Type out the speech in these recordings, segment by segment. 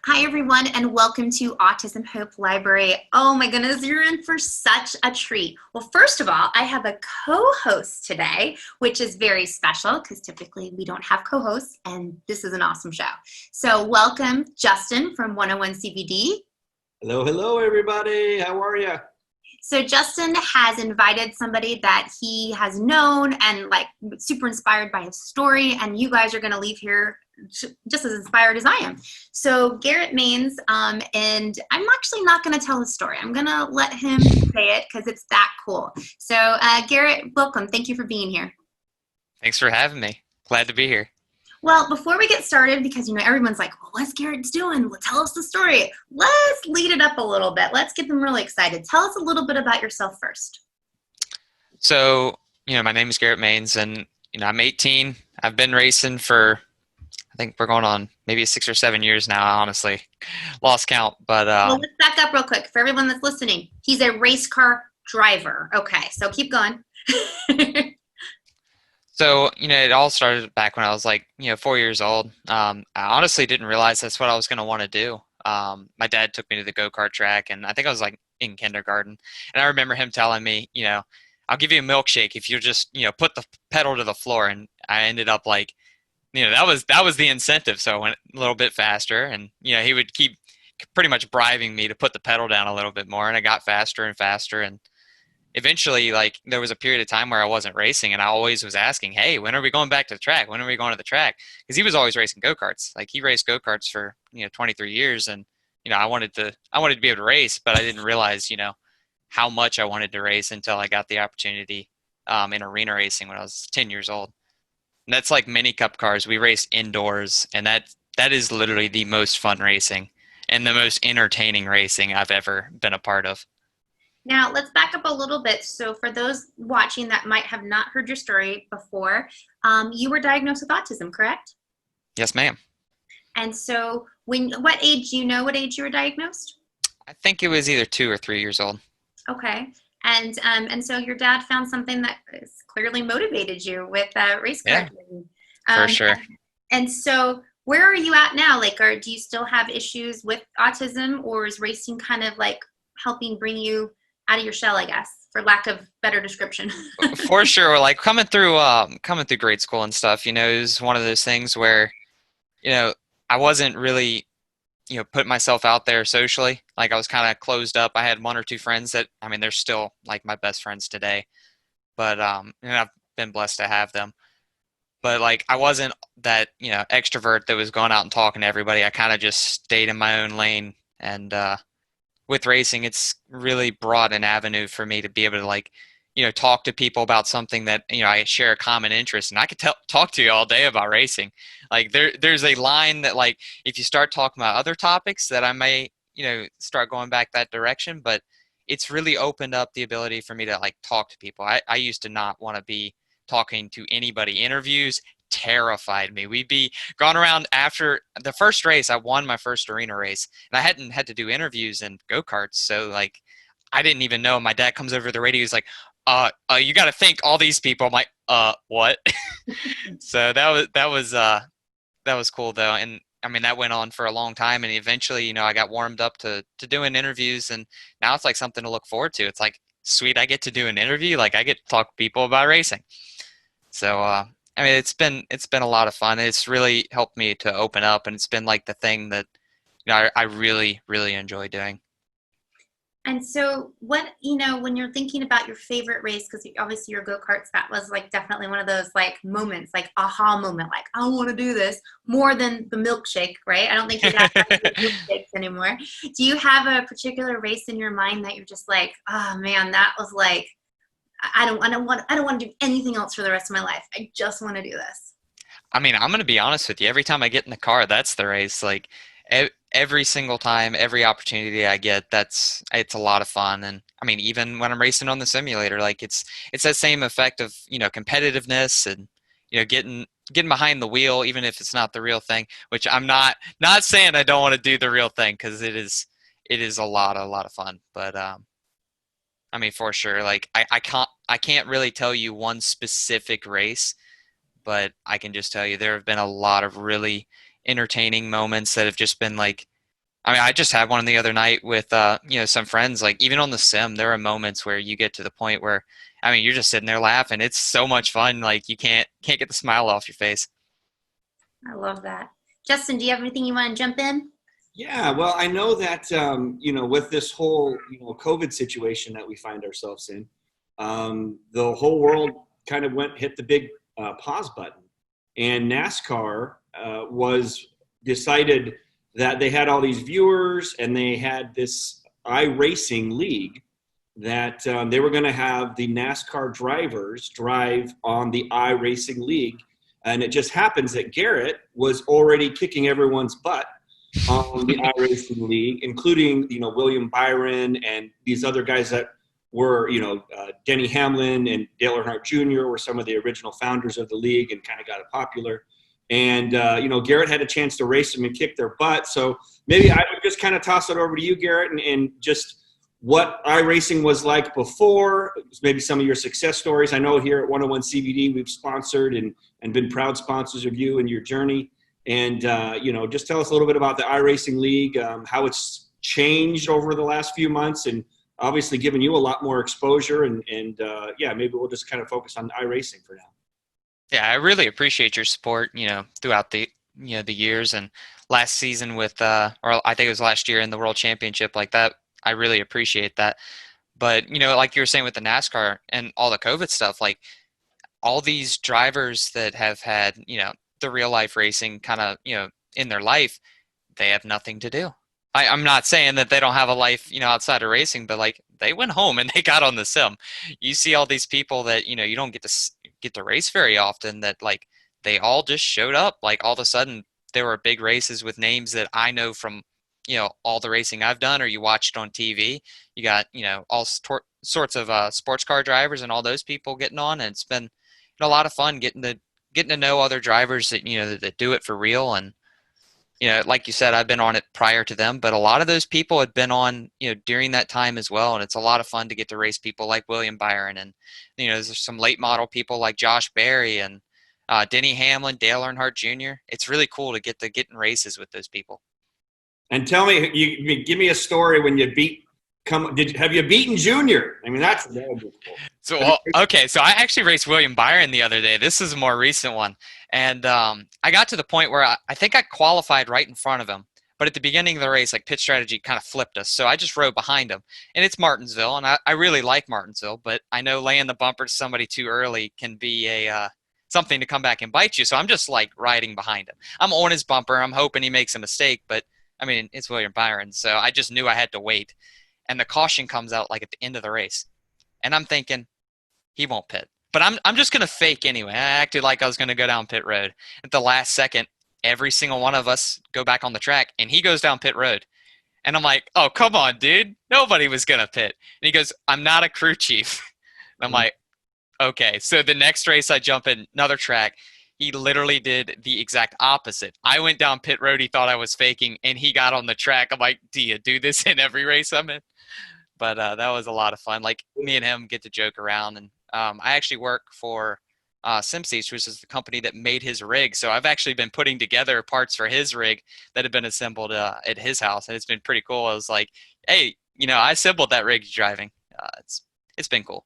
Hi, everyone, and welcome to Autism Hope Library. Oh my goodness, you're in for such a treat. Well, first of all, I have a co-host today, which is very special because typically we don't have co-hosts, and this is an awesome show. So welcome, Justin from 101 CBD. Hello, hello, everybody. How are you? So Justin has invited somebody that he has known and like super inspired by his story, and you guys are going to leave here just as inspired as I am. So Garrett Maines, and I'm actually not going to tell his story. I'm going to let him say it because it's that cool. So Garrett, welcome. Thank you for being here. Thanks for having me. Glad to be here. Well, before we get started, because everyone's like, well, what's Garrett doing? Well, tell us the story. Let's lead it up a little bit. Let's get them really excited. Tell us a little bit about yourself first. So, my name is Garrett Maines, and I'm 18. I've been racing for, I think we're going on maybe 6 or 7 years now. I honestly lost count, but well, let's back up real quick for everyone that's listening. He's a race car driver. Okay, so keep going. So, it all started back when I was like, 4 years old. I honestly didn't realize that's what I was going to want to do. My dad took me to the go-kart track, and I think I was like in kindergarten. And I remember him telling me, I'll give you a milkshake if you just, put the pedal to the floor. And I ended up like, that was the incentive. So I went a little bit faster, and, he would keep pretty much bribing me to put the pedal down a little bit more. And I got faster and faster. And eventually, like, there was a period of time where I wasn't racing, and I always was asking, hey, when are we going back to the track? When are we going to the track? Because he was always racing go-karts. Like, he raced go-karts for 23 years, and I wanted to be able to race, but I didn't realize how much I wanted to race until I got the opportunity in arena racing when I was 10 years old. And that's like mini cup cars. We race indoors, and that is literally the most fun racing and the most entertaining racing I've ever been a part of. Now, let's back up a little bit. So for those watching that might have not heard your story before, you were diagnosed with autism, correct? Yes, ma'am. And so what age, do you know what age you were diagnosed? I think it was either 2 or 3 years old. Okay. And so your dad found something that clearly motivated you with race car driving. For sure. And so where are you at now? Like, do you still have issues with autism, or is racing kind of like helping bring you out of your shell, I guess, for lack of better description? For sure. Like coming through grade school and stuff, it was one of those things where, I wasn't really, putting myself out there socially. Like I was kind of closed up. I had 1 or 2 friends that, they're still like my best friends today, but, I've been blessed to have them. But like, I wasn't that, extrovert that was going out and talking to everybody. I kind of just stayed in my own lane. And, with racing, it's really brought an avenue for me to be able to like, talk to people about something that, I share a common interest. And I could talk to you all day about racing. Like there's a line that like, if you start talking about other topics that I may, start going back that direction, but it's really opened up the ability for me to like talk to people. I used to not want to be talking to anybody. Interviews terrified me. We'd be going around after the first race. I won my first arena race, and I hadn't had to do interviews in go-karts. So like, I didn't even know. My dad comes over the radio. He's like, you got to thank all these people. I'm like, what? So that was cool though. And that went on for a long time. And eventually, I got warmed up to doing interviews, and now it's like something to look forward to. It's like, sweet, I get to do an interview. Like I get to talk to people about racing. So, it's been a lot of fun. It's really helped me to open up, and it's been like the thing that I really, really enjoy doing. And so what, when you're thinking about your favorite race, because obviously your go-karts, that was like definitely one of those like moments, like aha moment, like I want to do this more than the milkshake, right? I don't think you guys have milkshakes anymore. Do you have a particular race in your mind that you're just like, oh man, that was like, I don't want to do anything else for the rest of my life. I just want to do this. I'm going to be honest with you. Every time I get in the car, that's the race. Like every single time, every opportunity I get, it's a lot of fun. And even when I'm racing on the simulator, like it's that same effect of, competitiveness and, getting behind the wheel, even if it's not the real thing, which I'm not saying I don't want to do the real thing, because it is a lot of fun. But, for sure, like I can't really tell you one specific race, but I can just tell you there have been a lot of really entertaining moments that have just been like, I mean, I just had one the other night with, some friends. Like even on the sim, there are moments where you get to the point where, I mean, you're just sitting there laughing. It's so much fun. Like you can't get the smile off your face. I love that. Justin, do you have anything you want to jump in? Yeah, well, I know that with this whole COVID situation that we find ourselves in, the whole world kind of hit the big pause button, and NASCAR was decided that they had all these viewers and they had this iRacing league that they were going to have the NASCAR drivers drive on the iRacing league, and it just happens that Garrett was already kicking everyone's butt on the iRacing league, including William Byron and these other guys that were Denny Hamlin and Dale Earnhardt Jr. were some of the original founders of the league and kind of got it popular. And Garrett had a chance to race them and kick their butt. So maybe I would just kind of toss it over to you, Garrett, and just what iRacing was like before, maybe some of your success stories. I know here at 101 CBD we've sponsored and been proud sponsors of you and your journey. And, just tell us a little bit about the iRacing League, how it's changed over the last few months, and obviously given you a lot more exposure. And maybe we'll just kind of focus on iRacing for now. Yeah, I really appreciate your support, throughout the years, and last season with or I think it was last year in the World Championship like that. I really appreciate that. But, like you were saying with the NASCAR and all the COVID stuff, like all these drivers that have had, the real life racing kind of, in their life, they have nothing to do. I'm not saying that they don't have a life, outside of racing, but like they went home and they got on the sim. You see all these people that, you don't get to race very often, that like they all just showed up. Like all of a sudden there were big races with names that I know from, all the racing I've done, or you watch it on TV. You got, all sorts of sports car drivers and all those people getting on. And it's been a lot of fun getting to know other drivers that, that do it for real. And, like you said, I've been on it prior to them, but a lot of those people had been on, during that time as well. And it's a lot of fun to get to race people like William Byron. And, there's some late model people like Josh Berry and Denny Hamlin, Dale Earnhardt Jr. It's really cool to get in races with those people. And tell me, give me a story when you have you beaten Junior? I mean, that's cool. So, okay. So I actually raced William Byron the other day. This is a more recent one. And I got to the point where I think I qualified right in front of him. But at the beginning of the race, like pit strategy kind of flipped us. So I just rode behind him. And it's Martinsville, and I really like Martinsville. But I know laying the bumper to somebody too early can be a something to come back and bite you. So I'm just like riding behind him. I'm on his bumper. I'm hoping he makes a mistake. But, I mean, it's William Byron. So I just knew I had to wait. And the caution comes out like at the end of the race. And I'm thinking, he won't pit. But I'm just going to fake anyway. I acted like I was going to go down pit road. At the last second, every single one of us go back on the track, and he goes down pit road. And I'm like, oh, come on, dude. Nobody was going to pit. And he goes, I'm not a crew chief. And I'm like, okay. So the next race I jump in another track, he literally did the exact opposite. I went down pit road. He thought I was faking, and he got on the track. I'm like, do you do this in every race I'm in? But that was a lot of fun. Like me and him get to joke around. And I actually work for SimSeats, which is the company that made his rig. So I've actually been putting together parts for his rig that have been assembled at his house. And it's been pretty cool. I was like, hey, I assembled that rig you're driving. It's been cool.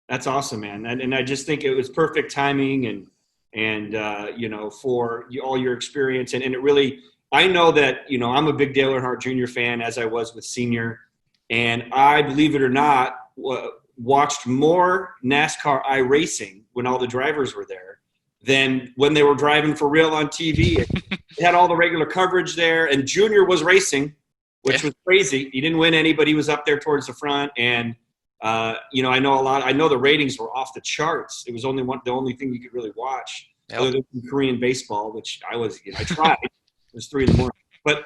That's awesome, man. And I just think it was perfect timing and for all your experience. And it really, I know that, I'm a big Dale Earnhardt Jr. fan, as I was with Senior. And I, believe it or not, watched more NASCAR iRacing when all the drivers were there than when they were driving for real on TV. They had all the regular coverage there, and Junior was racing, which was crazy. He didn't win any, but he was up there towards the front. And I know the ratings were off the charts. It was the only thing you could really watch, other than Korean baseball, which I tried. It was 3 a.m. But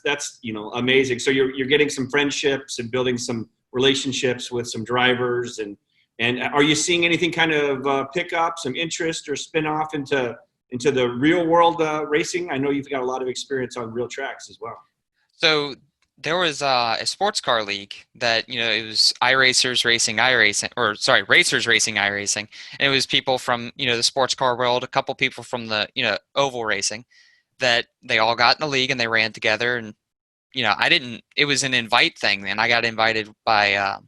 that's amazing. So you're getting some friendships and building some relationships with some drivers, and are you seeing anything kind of pick up some interest or spin off into the real world racing? I know you've got a lot of experience on real tracks as well. So there was a sports car league that, it was iRacers racing iRacing, or sorry, racers racing iRacing. And it was people from, the sports car world, a couple people from the, oval racing, that they all got in the league and they ran together. And, I didn't, it was an invite thing. And I got invited by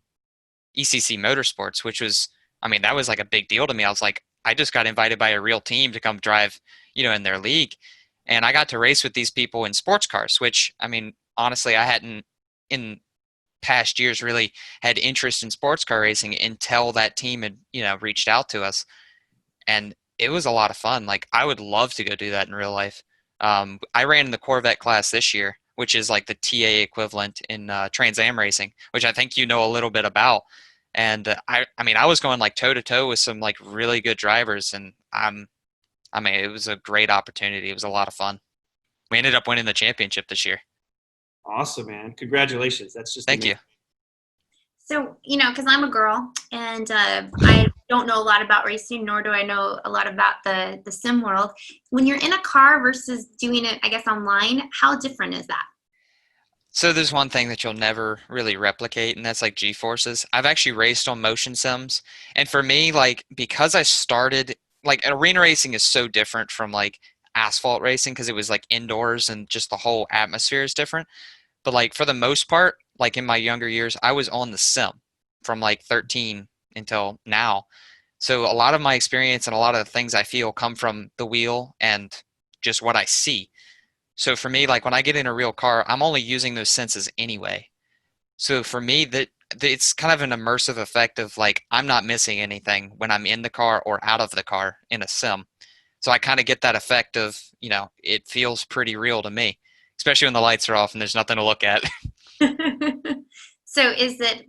ECC Motorsports, which was, that was like a big deal to me. I was like, I just got invited by a real team to come drive, in their league. And I got to race with these people in sports cars, which, honestly, I hadn't in past years really had interest in sports car racing until that team had, reached out to us. And it was a lot of fun. Like, I would love to go do that in real life. I ran in the Corvette class this year, which is like the TA equivalent in Trans Am racing, which I think you know a little bit about. And I was going like toe to toe with some like really good drivers, and it was a great opportunity. It was a lot of fun. We ended up winning the championship this year. Awesome, man. Congratulations. That's just Thank you. amazing. So, because I'm a girl and I don't know a lot about racing, nor do I know a lot about the sim world. When you're in a car versus doing it, I guess, online, how different is that? So there's one thing that you'll never really replicate, and that's like G-forces. I've actually raced on motion sims, and for me, like, because I started, like, arena racing is so different from like asphalt racing because it was like indoors and just the whole atmosphere is different. But like for the most part, like in my younger years, I was on the sim from like 13 until now. So a lot of my experience and a lot of the things I feel come from the wheel and just what I see. So for me, like when I get in a real car, I'm only using those senses anyway. So for me, it's kind of an immersive effect of like I'm not missing anything when I'm in the car or out of the car in a sim. So I kind of get that effect of, it feels pretty real to me, especially when the lights are off and there's nothing to look at. So is it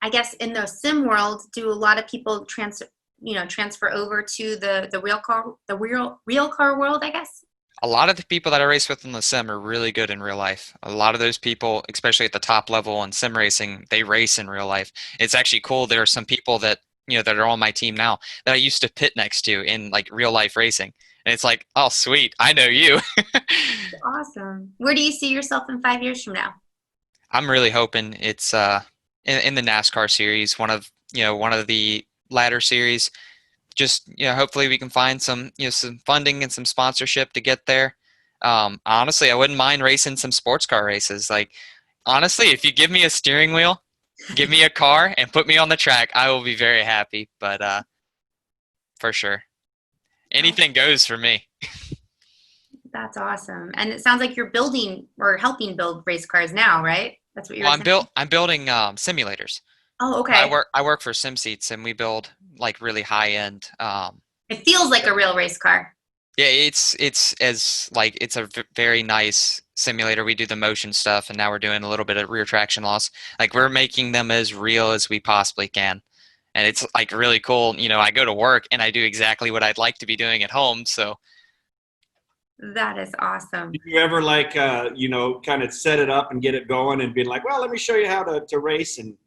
I guess in the sim world, do a lot of people transfer over to the real car world, I guess? A lot of the people that I race with in the sim are really good in real life. A lot of those people, especially at the top level in sim racing, they race in real life. It's actually cool. There are some people that, that are on my team now that I used to pit next to in like real life racing. And it's like, oh, sweet. I know you. Awesome. Where do you see yourself in 5 years from now? I'm really hoping it's in the NASCAR series, one of the ladder series. Just hopefully we can find some some funding and some sponsorship to get there. Honestly, I wouldn't mind racing some sports car races. Like honestly, if you give me a steering wheel, give me a car, and put me on the track, I will be very happy. But for sure, Oh, anything goes for me. that's awesome. And it sounds like you're building or helping build race cars now, right? That's what you Well, were saying? I'm building simulators. Oh, I okay. work for SimSeats, and we build like really high end. It feels like a real race car. Yeah, it's as like it's a very nice simulator. We do the motion stuff, and now we're doing a little bit of rear traction loss. Like we're making them as real as we possibly can, and it's like really cool. I go to work and I do exactly what I'd like to be doing at home. So That is awesome. Did you ever like, kind of set it up and get it going and be like, well, let me show you how to race and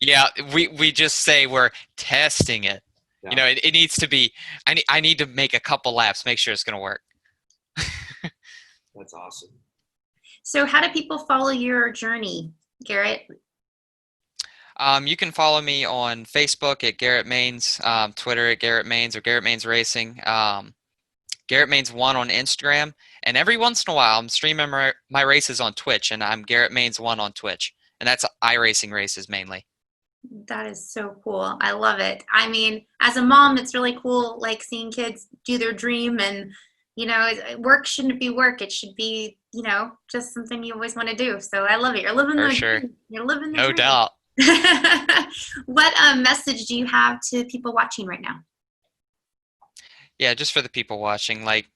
yeah, we just say we're testing it. yeah, It needs to be. I need to make a couple laps, make sure it's gonna work. that's awesome. So how do people follow your journey, Garrett? You can follow me on Facebook at Garrett Mains, Twitter at Garrett Mains or Garrett Mains Racing, Garrett Mains 1 on Instagram, and every once in a while I'm streaming my races on Twitch, and I'm Garrett Mains 1 on Twitch, and that's iRacing races mainly. That is so cool. I love it. I mean, as a mom, it's really cool, like seeing kids do their dream and, work shouldn't be work. It should be, just something you always want to do. So I love it. You're living For the sure, dream. You're living the no dream. doubt. What message do you have to people watching right now? Yeah, just for the people watching, like,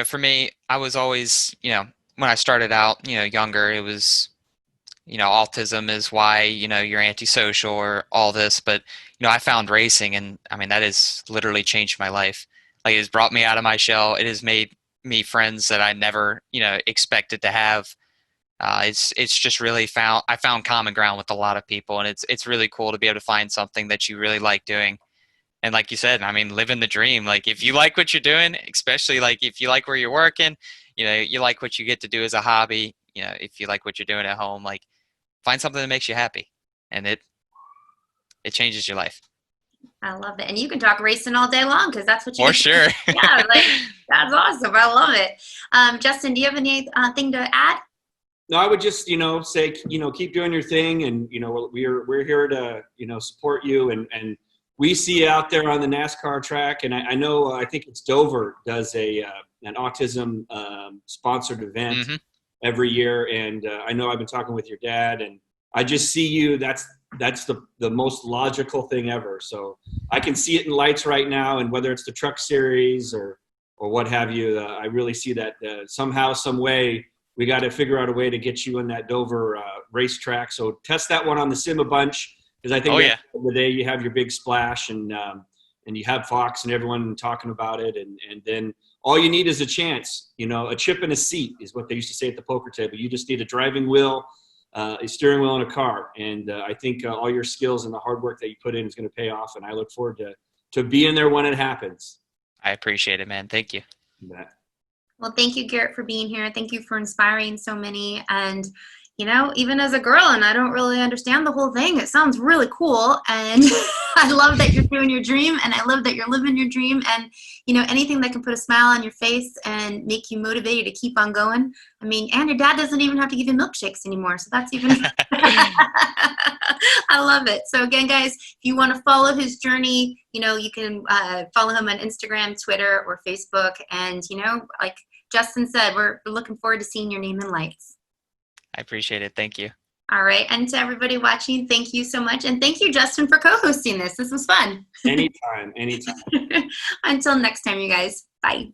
for me, I was always, when I started out, younger, it was, autism is why, you're antisocial or all this. But, I found racing, and that has literally changed my life. Like, it has brought me out of my shell. It has made me friends that I never, expected to have. It's just really I found common ground with a lot of people, and it's really cool to be able to find something that you really like doing. And like you said, living the dream. Like if you like what you're doing, especially like if you like where you're working, you like what you get to do as a hobby, if you like what you're doing at home, like find something that makes you happy, and it changes your life. I love it. And you can talk racing all day long because that's what you For get to sure. do. Yeah, like that's awesome. I love it. Justin, do you have any thing to add? No, I would just, say, keep doing your thing, and we're here to, support you, and we see you out there on the NASCAR track, and I know I think it's Dover does an autism sponsored event every year, and I know I've been talking with your dad, and I just see you. That's the most logical thing ever. So I can see it in lights right now, and whether it's the truck series or what have you, I really see that somehow, some way. We got to figure out a way to get you in that Dover racetrack. So test that one on the sim a bunch, because I think at the end of the day you have your big splash, and you have Fox and everyone talking about it, and then all you need is a chance. A chip in a seat is what they used to say at the poker table. You just need a driving wheel, a steering wheel, and a car. And I think all your skills and the hard work that you put in is going to pay off. And I look forward to being there when it happens. I appreciate it, man. Thank you. Well, thank you, Garrett, for being here. Thank you for inspiring so many. And, even as a girl, and I don't really understand the whole thing, it sounds really cool. And I love that you're doing your dream, and I love that you're living your dream. And, anything that can put a smile on your face and make you motivated to keep on going. I mean, and your dad doesn't even have to give you milkshakes anymore. So that's even, I love it. So again, guys, if you want to follow his journey, you can follow him on Instagram, Twitter, or Facebook. And, like Justin said, we're looking forward to seeing your name in lights. I appreciate it. Thank you. All right. And to everybody watching, thank you so much. And thank you, Justin, for co-hosting this. This was fun. Anytime. Until next time, you guys. Bye.